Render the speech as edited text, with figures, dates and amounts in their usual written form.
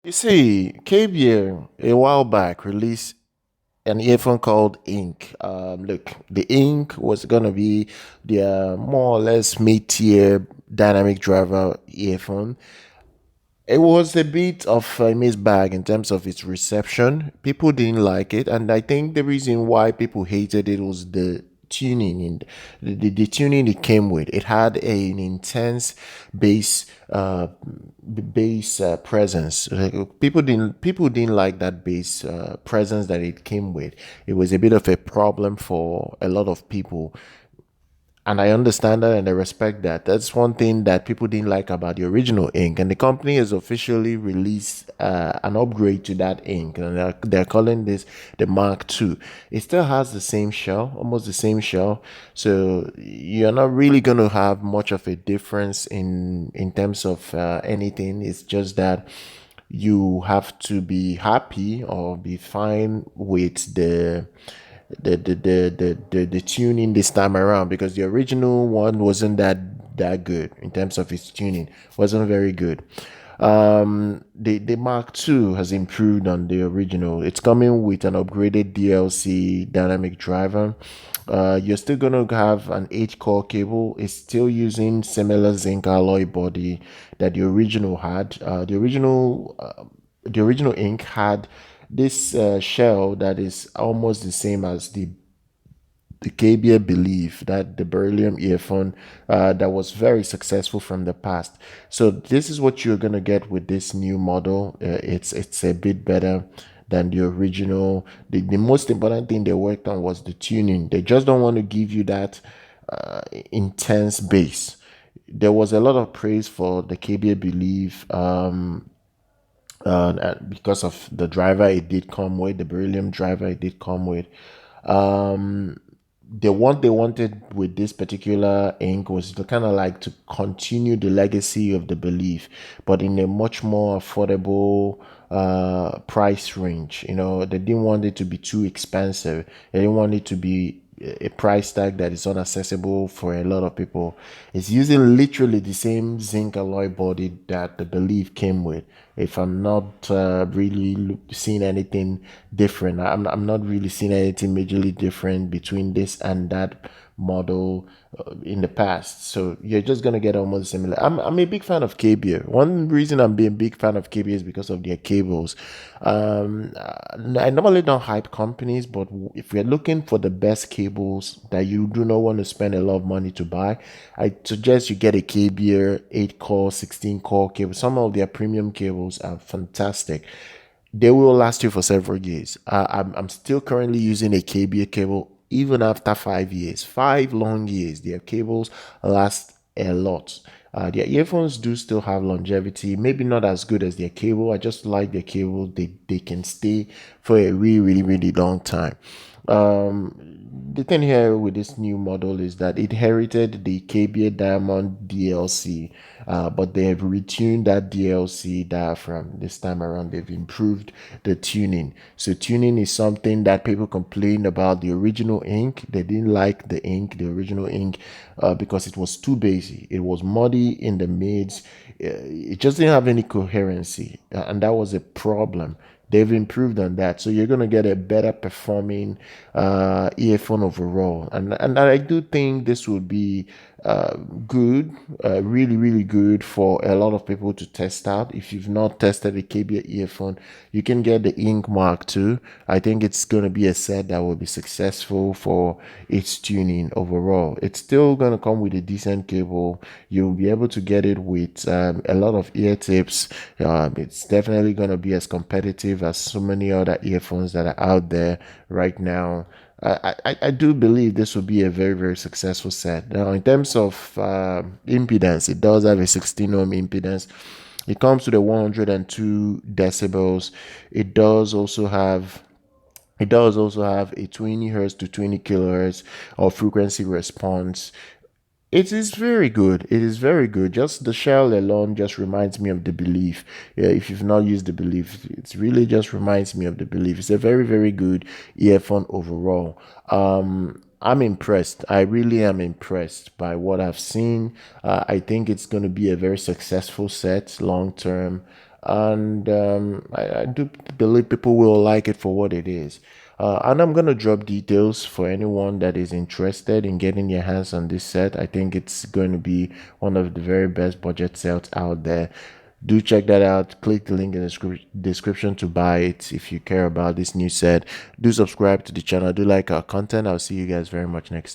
You see, KBEAR a while back released an earphone called Ink. Look, the Ink was gonna be their more or less mid-tier dynamic driver earphone. It was a bit of a mixed bag in terms of its reception. People didn't like it, and I think the reason why people hated it was the tuning in the tuning it came with. It had an intense bass presence. Like, people didn't like that bass presence that it came with. It was a bit of a problem for a lot of people, and I understand that and I respect that. That's one thing that people didn't like about the original ink. And the company has officially released an upgrade to that ink. And they're calling this the Mark II. It still has the same shell, almost the same shell. So you're not really going to have much of a difference in terms of anything. It's just that you have to be happy or be fine with the tuning this time around, because the original one wasn't that good in terms of its tuning. Wasn't very good. The Mark II has improved on the original. It's coming with an upgraded DLC dynamic driver. You're still gonna have an 8-core cable. It's still using similar zinc alloy body that the original had. The original ink had this shell that is almost the same as the KBEAR Believe, that the beryllium earphone that was very successful from the past. So this is what you're gonna get with this new model. It's a bit better than the original. The most important thing they worked on was the tuning. They just don't want to give you that intense bass. There was a lot of praise for the KBEAR Believe because of the driver it did come with, the beryllium driver it did come with. Um, what they wanted with this particular ink was to kind of like to continue the legacy of the Belief, but in a much more affordable price range. They didn't want it to be too expensive. They didn't want it to be a price tag that is unaccessible for a lot of people. It's using literally the same zinc alloy body that the Belief came with. If I'm not really seeing anything different, I'm not really seeing anything majorly different between this and that model in the past. So you're just gonna get almost similar. I'm a big fan of KBEAR. One reason I'm being a big fan of KBEAR is because of their cables. I normally don't hype companies, but if we're looking for the best cables that you do not want to spend a lot of money to buy, I suggest you get a KBEAR 8-core, 16-core cable. Some of their premium cables are fantastic. They will last you for several years. I'm still currently using a KBA cable even after 5 years, 5 long years. Their cables last a lot. Their earphones do still have longevity, maybe not as good as their cable. I just like their cable. They can stay for a really, really, really long time. The thing here with this new model is that it inherited the KBA Diamond DLC, but they have retuned that DLC diaphragm this time around. They've improved the tuning. So tuning is something that people complained about the original ink. They didn't like the original ink, because it was too bassy. It was muddy in the mids. It just didn't have any coherency, and that was a problem. They've improved on that, so you're gonna get a better performing earphone overall, and I do think this would be good, really, really good for a lot of people to test out. If you've not tested the KBA earphone, you can get the Ink Mark II. I think it's gonna be a set that will be successful for its tuning overall. It's still gonna come with a decent cable. You'll be able to get it with a lot of ear tips. It's definitely gonna be as competitive as so many other earphones that are out there right now. I do believe this will be a very, very successful set. Now, in terms of impedance, it does have a 16 ohm impedance. It comes to the 102 decibels. It does also have a 20 hertz to 20 kilohertz of frequency response. It is very good. It is very good. Just the shell alone just reminds me of the Belief. Yeah, if you've not used the Belief, it really just reminds me of the Belief. It's a very, very good earphone overall. I'm impressed. I really am impressed by what I've seen. I think it's going to be a very successful set long term. and I do believe people will like it for what it is. And I'm gonna drop details for anyone that is interested in getting their hands on this set. I think it's going to be one of the very best budget sets out there. Do check that out. Click the link in the description to buy it if you care about this new set. Do subscribe to the channel. Do like our content. I'll see you guys very much next time.